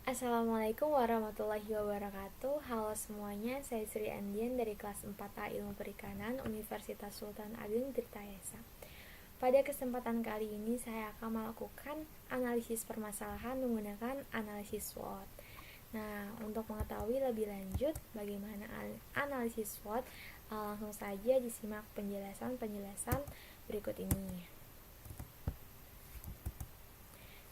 Assalamualaikum warahmatullahi wabarakatuh. Halo semuanya, saya Sri Andian dari kelas 4A Ilmu Perikanan Universitas Sultan Ageng Tirtayasa. Pada kesempatan kali ini saya akan melakukan analisis permasalahan menggunakan analisis SWOT. Nah, untuk mengetahui lebih lanjut bagaimana analisis SWOT, langsung saja disimak penjelasan berikut ini.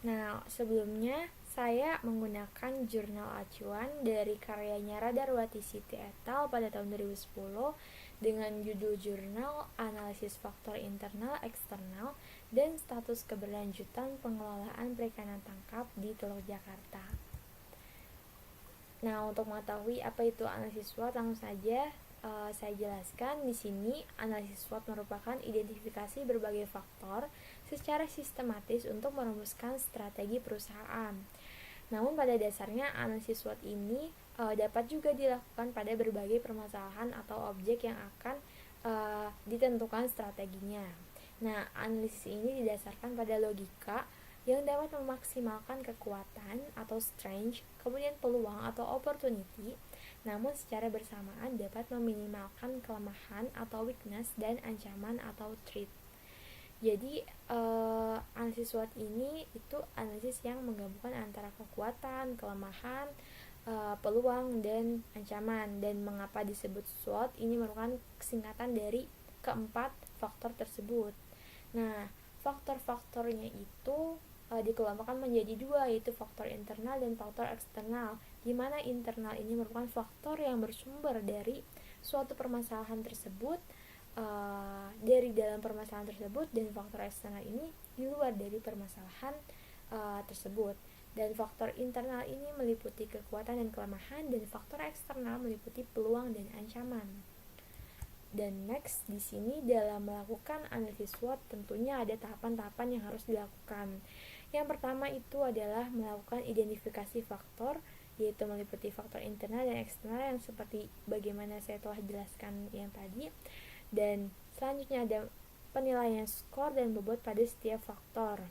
Nah, sebelumnya saya menggunakan jurnal acuan dari karyanya Radarwati Siti et al. Pada tahun 2010 dengan judul jurnal Analisis Faktor Internal Eksternal dan Status Keberlanjutan Pengelolaan Perikanan Tangkap di Teluk Jakarta. Nah, untuk mengetahui apa itu analisis SWOT, langsung saja saya jelaskan di sini. Analisis SWOT merupakan identifikasi berbagai faktor secara sistematis untuk merumuskan strategi perusahaan. Namun pada dasarnya analisis SWOT ini dapat juga dilakukan pada berbagai permasalahan atau objek yang akan ditentukan strateginya. Nah, analisis ini didasarkan pada logika yang dapat memaksimalkan kekuatan atau strength, kemudian peluang atau opportunity, namun secara bersamaan dapat meminimalkan kelemahan atau weakness dan ancaman atau threat. Jadi analisis SWOT ini itu analisis yang menggabungkan antara kekuatan, kelemahan, peluang dan ancaman. Dan mengapa disebut SWOT? Ini merupakan singkatan dari keempat faktor tersebut. Nah, faktor-faktornya itu dikelompokkan menjadi dua, yaitu faktor internal dan faktor eksternal, di mana internal ini merupakan faktor yang bersumber dari suatu permasalahan tersebut, dari dalam permasalahan tersebut, dan faktor eksternal ini di luar dari permasalahan tersebut. Dan faktor internal ini meliputi kekuatan dan kelemahan, dan faktor eksternal meliputi peluang dan ancaman. Dan next di sini dalam melakukan analisis SWOT tentunya ada tahapan-tahapan yang harus dilakukan. Yang pertama itu adalah melakukan identifikasi faktor, yaitu meliputi faktor internal dan eksternal yang seperti bagaimana saya telah jelaskan yang tadi. Dan selanjutnya ada penilaian skor dan bobot pada setiap faktor.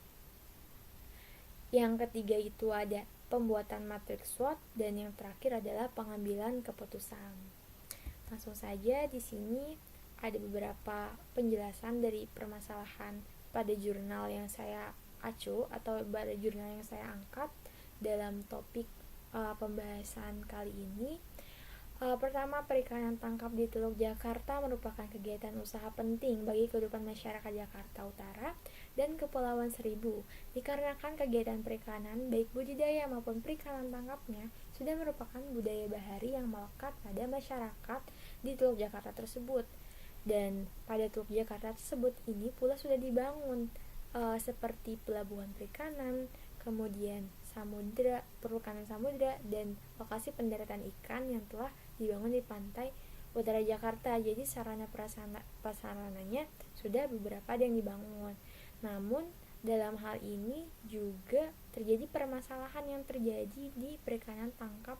Yang ketiga itu ada pembuatan matriks SWOT, dan yang terakhir adalah pengambilan keputusan. Langsung saja di sini ada beberapa penjelasan dari permasalahan pada jurnal yang saya acu atau pada jurnal yang saya angkat dalam topik pembahasan kali ini. Pertama, perikanan tangkap di Teluk Jakarta merupakan kegiatan usaha penting bagi kehidupan masyarakat Jakarta Utara dan Kepulauan Seribu. Dikarenakan kegiatan perikanan, baik budidaya maupun perikanan tangkapnya, sudah merupakan budaya bahari yang melekat pada masyarakat di Teluk Jakarta tersebut. Dan pada Teluk Jakarta tersebut ini pula sudah dibangun seperti pelabuhan perikanan, kemudian samudra, perikanan samudra, dan lokasi pendaratan ikan yang telah dibangun di pantai utara Jakarta. Jadi sarana prasarananya sudah beberapa ada yang dibangun. Namun dalam hal ini juga terjadi permasalahan yang terjadi di perikanan tangkap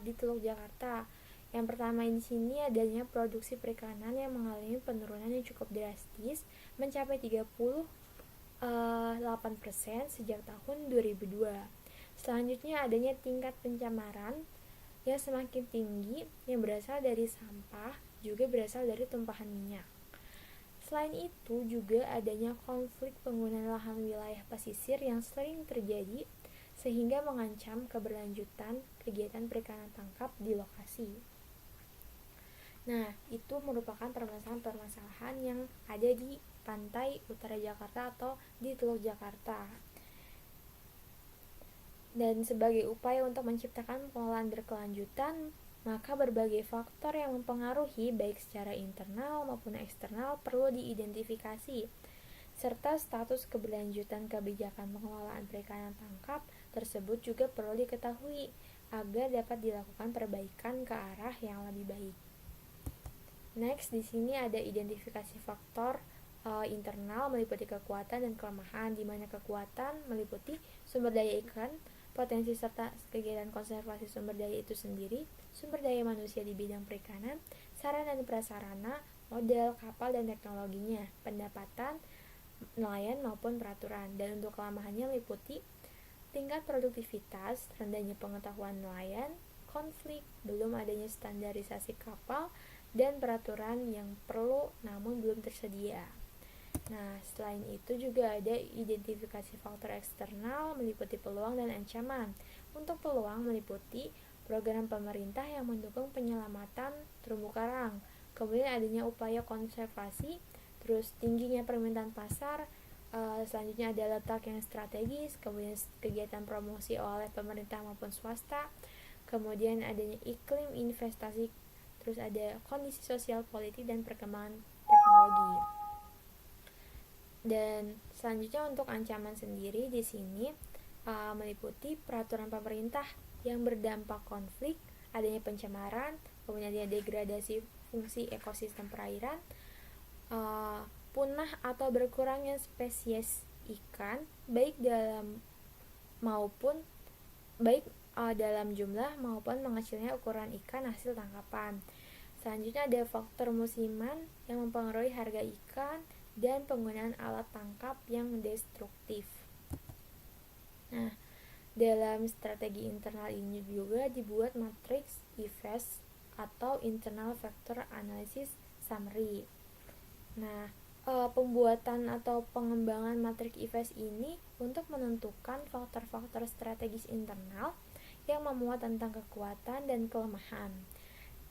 di Teluk Jakarta. Yang pertama di sini adanya produksi perikanan yang mengalami penurunan yang cukup drastis, mencapai 8% sejak tahun 2002. Selanjutnya adanya tingkat pencemaran yang semakin tinggi yang berasal dari sampah, juga berasal dari tumpahan minyak. Selain itu juga adanya konflik penggunaan lahan wilayah pesisir yang sering terjadi sehingga mengancam keberlanjutan kegiatan perikanan tangkap di lokasi. Nah, itu merupakan permasalahan-permasalahan yang ada di pantai utara Jakarta atau di Teluk Jakarta. Dan sebagai upaya untuk menciptakan pengelolaan berkelanjutan, maka berbagai faktor yang mempengaruhi baik secara internal maupun eksternal perlu diidentifikasi, serta status keberlanjutan kebijakan pengelolaan perikanan tangkap tersebut juga perlu diketahui agar dapat dilakukan perbaikan ke arah yang lebih baik. Next, di sini ada identifikasi faktor internal meliputi kekuatan dan kelemahan, di mana kekuatan meliputi sumber daya ikan, potensi serta kegiatan konservasi sumber daya itu sendiri, sumber daya manusia di bidang perikanan, sarana dan prasarana, modal, kapal dan teknologinya, pendapatan, nelayan maupun peraturan. Dan untuk kelemahannya meliputi tingkat produktivitas, rendahnya pengetahuan nelayan, konflik, belum adanya standarisasi kapal, dan peraturan yang perlu namun belum tersedia. Nah, selain itu juga ada identifikasi faktor eksternal meliputi peluang dan ancaman. Untuk peluang meliputi program pemerintah yang mendukung penyelamatan terumbu karang, kemudian adanya upaya konservasi, terus tingginya permintaan pasar, selanjutnya ada letak yang strategis, kemudian kegiatan promosi oleh pemerintah maupun swasta, kemudian adanya iklim investasi, terus ada kondisi sosial politik dan perkembangan teknologi. Dan selanjutnya untuk ancaman sendiri di sini meliputi peraturan pemerintah yang berdampak konflik, adanya pencemaran, kemudian adanya degradasi fungsi ekosistem perairan, punah atau berkurangnya spesies ikan baik dalam jumlah maupun mengecilnya ukuran ikan hasil tangkapan. Selanjutnya ada faktor musiman yang mempengaruhi harga ikan dan penggunaan alat tangkap yang destruktif. Nah, dalam strategi internal ini juga dibuat matriks IFAS atau Internal Factor Analysis Summary. Nah, pembuatan atau pengembangan matriks IFAS ini untuk menentukan faktor-faktor strategis internal yang memuat tentang kekuatan dan kelemahan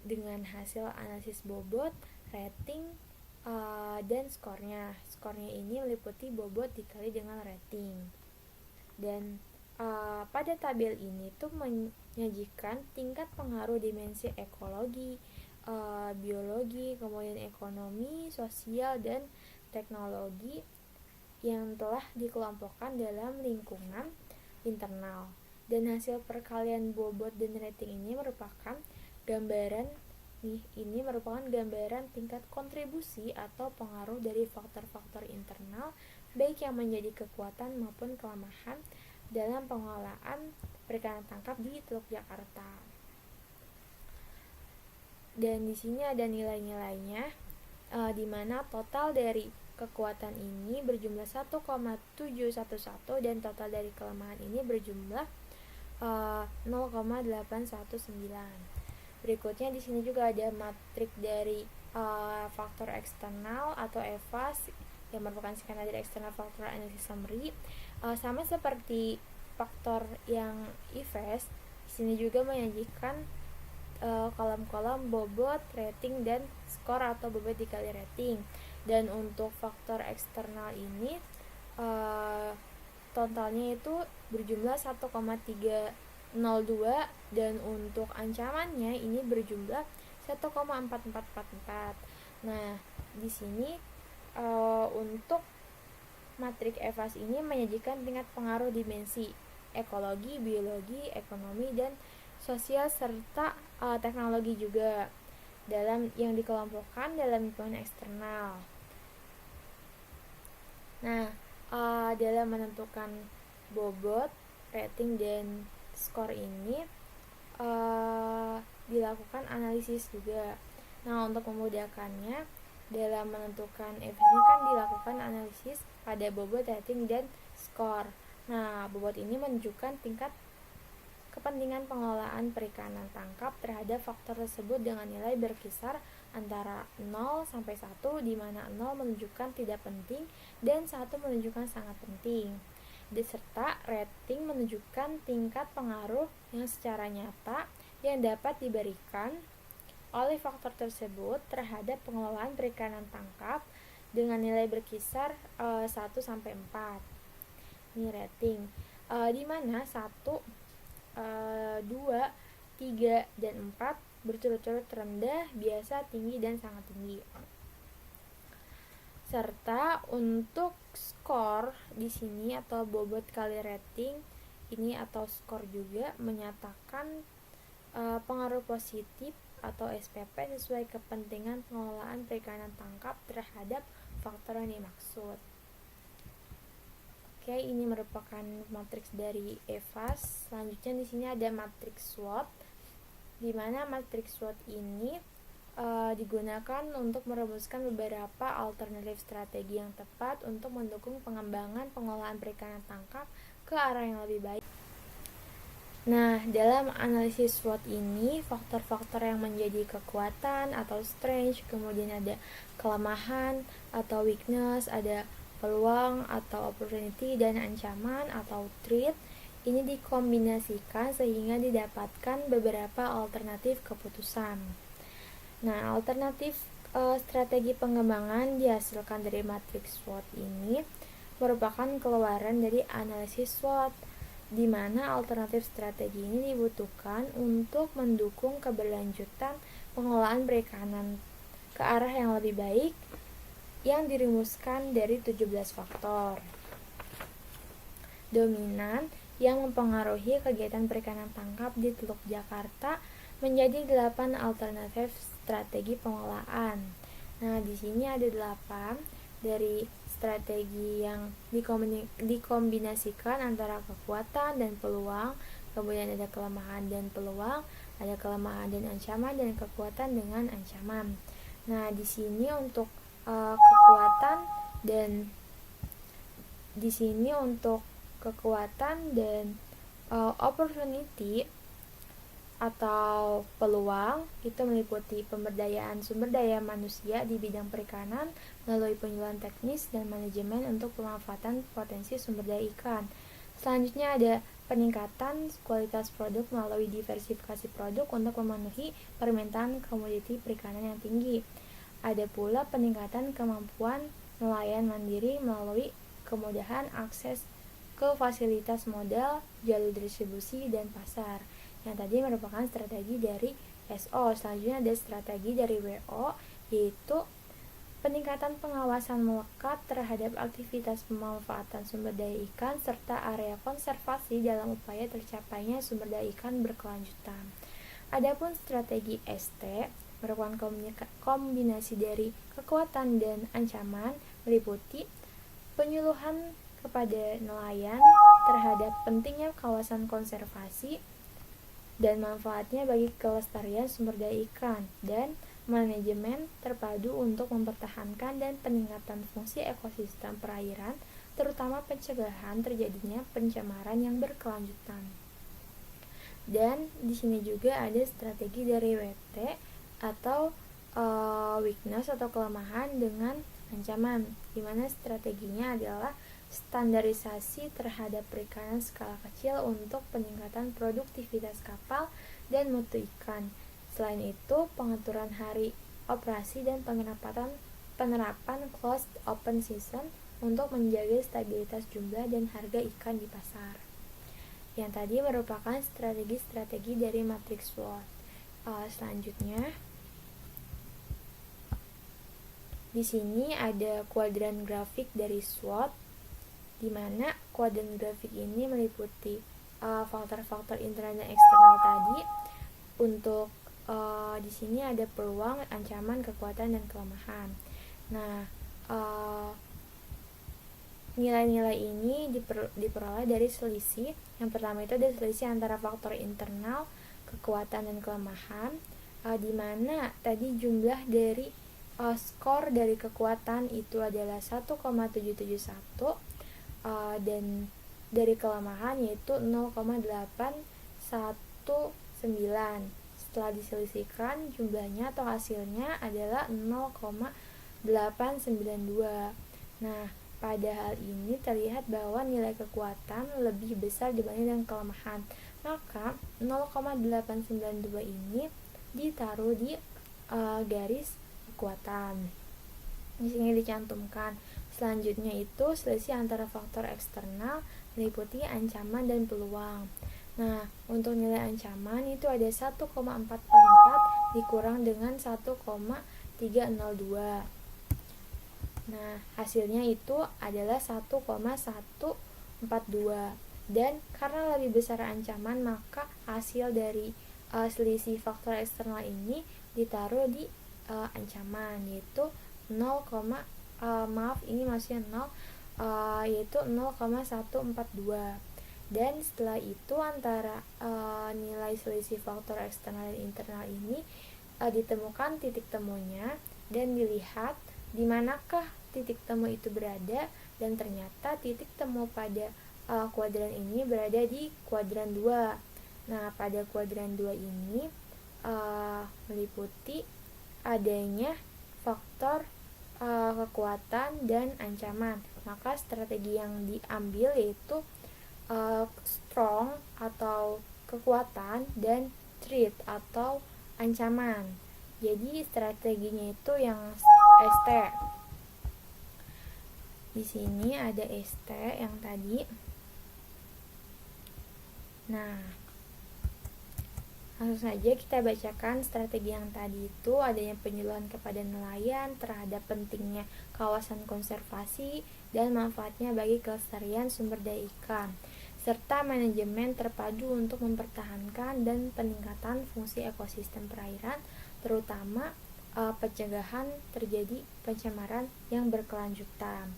dengan hasil analisis bobot, rating, dan skornya. Skornya ini meliputi bobot dikali dengan rating. Dan pada tabel ini tuh menyajikan tingkat pengaruh dimensi ekologi, biologi, kemudian ekonomi, sosial, dan teknologi yang telah dikelompokkan dalam lingkungan internal. Dan hasil perkalian bobot dan rating ini merupakan gambaran tingkat kontribusi atau pengaruh dari faktor-faktor internal baik yang menjadi kekuatan maupun kelemahan dalam pengelolaan perikanan tangkap di Teluk Jakarta. Dan di sini ada nilai-nilainya di mana total dari kekuatan ini berjumlah 1,711 dan total dari kelemahan ini berjumlah 0,819. Berikutnya di sini juga ada matriks dari faktor eksternal atau EFAS yang merupakan singkatan dari External Factor Analysis Summary. Sama seperti faktor yang IFAS, di sini juga menyajikan kolom-kolom bobot, rating, dan skor atau bobot dikali rating. Dan untuk faktor eksternal ini totalnya itu berjumlah 1,302 dan untuk ancamannya ini berjumlah 1,4444. Nah, di sini untuk matriks EFAS ini menyajikan tingkat pengaruh dimensi ekologi, biologi, ekonomi, dan sosial serta teknologi juga dalam yang dikelompokkan dalam lingkungan eksternal. Nah, dalam menentukan bobot, rating, dan skor ini dilakukan analisis juga. Nah, untuk memudahkannya dalam menentukan ini kan dilakukan analisis pada bobot, rating, dan skor. Nah, bobot ini menunjukkan tingkat kepentingan pengelolaan perikanan tangkap terhadap faktor tersebut dengan nilai berkisar antara 0 sampai 1, di mana 0 menunjukkan tidak penting dan 1 menunjukkan sangat penting. Serta rating menunjukkan tingkat pengaruh yang secara nyata yang dapat diberikan oleh faktor tersebut terhadap pengelolaan perikanan tangkap dengan nilai berkisar 1 sampai 4. Ini rating. Di mana 1, 2, 3, dan 4 berturut-turut rendah, biasa, tinggi, dan sangat tinggi. Serta untuk skor di sini atau bobot kali rating ini atau skor juga menyatakan pengaruh positif atau SPP sesuai kepentingan pengelolaan perikanan tangkap terhadap faktor yang dimaksud. Oke, ini merupakan matriks dari EFAS. Selanjutnya di sini ada matriks SWOT, di mana matriks SWOT ini digunakan untuk merumuskan beberapa alternatif strategi yang tepat untuk mendukung pengembangan pengelolaan perikanan tangkap ke arah yang lebih baik. Nah, dalam analisis SWOT ini, faktor-faktor yang menjadi kekuatan atau strength, kemudian ada kelemahan atau weakness, ada peluang atau opportunity, dan ancaman atau threat, ini dikombinasikan sehingga didapatkan beberapa alternatif keputusan. Nah, alternatif strategi pengembangan dihasilkan dari matriks SWOT ini merupakan keluaran dari analisis SWOT, di mana alternatif strategi ini dibutuhkan untuk mendukung keberlanjutan pengelolaan perikanan ke arah yang lebih baik yang dirumuskan dari 17 faktor dominan yang mempengaruhi kegiatan perikanan tangkap di Teluk Jakarta menjadi 8 alternatif strategi pengelolaan. Nah, di sini ada 8 dari strategi yang dikombinasikan antara kekuatan dan peluang, kemudian ada kelemahan dan peluang, ada kelemahan dan ancaman, dan kekuatan dengan ancaman. Nah, di sini untuk kekuatan dan opportunity atau peluang itu meliputi pemberdayaan sumber daya manusia di bidang perikanan melalui penyuluhan teknis dan manajemen untuk pemanfaatan potensi sumber daya ikan. Selanjutnya ada peningkatan kualitas produk melalui diversifikasi produk untuk memenuhi permintaan komoditi perikanan yang tinggi. Ada pula peningkatan kemampuan nelayan mandiri melalui kemudahan akses ke fasilitas modal, jalur distribusi, dan pasar. Yang tadi merupakan strategi dari SO. Selanjutnya ada strategi dari WO, yaitu peningkatan pengawasan melekat terhadap aktivitas pemanfaatan sumber daya ikan serta area konservasi dalam upaya tercapainya sumber daya ikan berkelanjutan. Adapun strategi ST merupakan kombinasi dari kekuatan dan ancaman, meliputi penyuluhan kepada nelayan terhadap pentingnya kawasan konservasi dan manfaatnya bagi kelestarian sumber daya ikan, dan manajemen terpadu untuk mempertahankan dan peningkatan fungsi ekosistem perairan, terutama pencegahan terjadinya pencemaran yang berkelanjutan. Dan di sini juga ada strategi dari WT atau weakness atau kelemahan dengan ancaman, di mana strateginya adalah standarisasi terhadap perikanan skala kecil untuk peningkatan produktivitas kapal dan mutu ikan. Selain itu, pengaturan hari operasi dan penerapan closed open season untuk menjaga stabilitas jumlah dan harga ikan di pasar. Yang tadi merupakan strategi-strategi dari matriks SWOT. Selanjutnya, di sini ada kuadran grafik dari SWOT, di mana kuadran grafik ini meliputi faktor-faktor internal dan eksternal tadi. Untuk di sini ada peluang, ancaman, kekuatan, dan kelemahan. Nah, nilai-nilai ini diperoleh dari selisih. Yang pertama itu ada selisih antara faktor internal, kekuatan, dan kelemahan, di mana tadi jumlah dari skor dari kekuatan itu adalah 1,771, dan dari kelemahan yaitu 0,819. Setelah diselisihkan, jumlahnya atau hasilnya adalah 0,892. Nah, pada hal ini terlihat bahwa nilai kekuatan lebih besar dibanding dengan kelemahan. Maka 0,892 ini ditaruh di garis kekuatan. Di sini dicantumkan. Selanjutnya itu selisih antara faktor eksternal meliputi ancaman dan peluang. Nah, untuk nilai ancaman itu ada 1,444 dikurang dengan 1,302. Nah, hasilnya itu adalah 1,142. Dan karena lebih besar ancaman, maka hasil dari selisih faktor eksternal ini ditaruh di ancaman, yaitu 0, ini maksudnya 0, yaitu 0,142. Dan setelah itu antara nilai selisih faktor eksternal dan internal ini ditemukan titik temunya dan dilihat di manakah titik temu itu berada, dan ternyata titik temu pada kuadran ini berada di kuadran 2. Nah, pada kuadran 2 ini meliputi adanya faktor kekuatan dan ancaman. Maka strategi yang diambil yaitu strong atau kekuatan dan threat atau ancaman. Jadi strateginya itu yang ST. Di sini ada ST yang tadi. Nah, langsung saja kita bacakan strategi yang tadi itu. Adanya penyuluhan kepada nelayan terhadap pentingnya kawasan konservasi dan manfaatnya bagi kelestarian sumber daya ikan, serta manajemen terpadu untuk mempertahankan dan peningkatan fungsi ekosistem perairan, terutama pencegahan terjadi pencemaran yang berkelanjutan.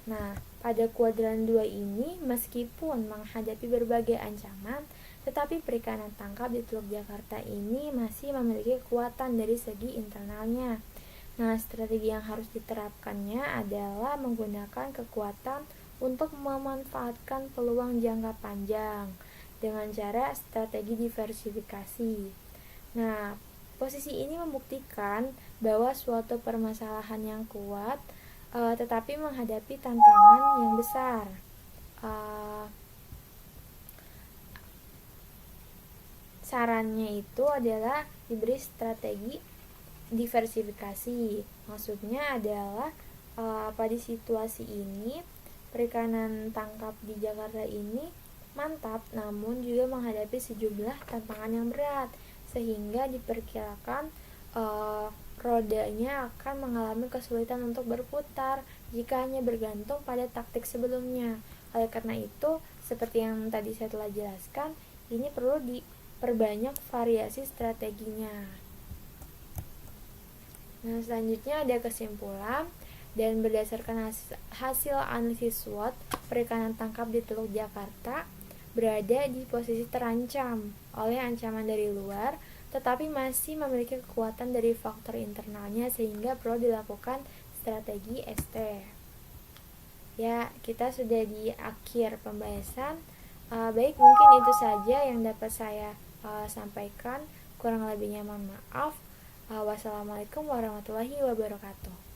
Nah, pada kuadran 2 ini meskipun menghadapi berbagai ancaman, tetapi perikanan tangkap di Teluk Jakarta ini masih memiliki kekuatan dari segi internalnya. Nah, strategi yang harus diterapkannya adalah menggunakan kekuatan untuk memanfaatkan peluang jangka panjang dengan cara strategi diversifikasi. Nah, posisi ini membuktikan bahwa suatu permasalahan yang kuat tetapi menghadapi tantangan yang besar. Sarannya itu adalah diberi strategi diversifikasi. Maksudnya adalah pada situasi ini perikanan tangkap di Jakarta ini mantap, namun juga menghadapi sejumlah tantangan yang berat, sehingga diperkirakan rodanya akan mengalami kesulitan untuk berputar jika hanya bergantung pada taktik sebelumnya. Oleh karena itu, seperti yang tadi saya telah jelaskan, ini perlu diperbanyak variasi strateginya. Nah, selanjutnya ada kesimpulan. Dan berdasarkan hasil analisis SWOT, perikanan tangkap di Teluk Jakarta berada di posisi terancam oleh ancaman dari luar, tetapi masih memiliki kekuatan dari faktor internalnya sehingga perlu dilakukan strategi ST. Ya, kita sudah di akhir pembahasan. Baik, mungkin itu saja yang dapat saya sampaikan. Kurang lebihnya mohon maaf. Wassalamualaikum warahmatullahi wabarakatuh.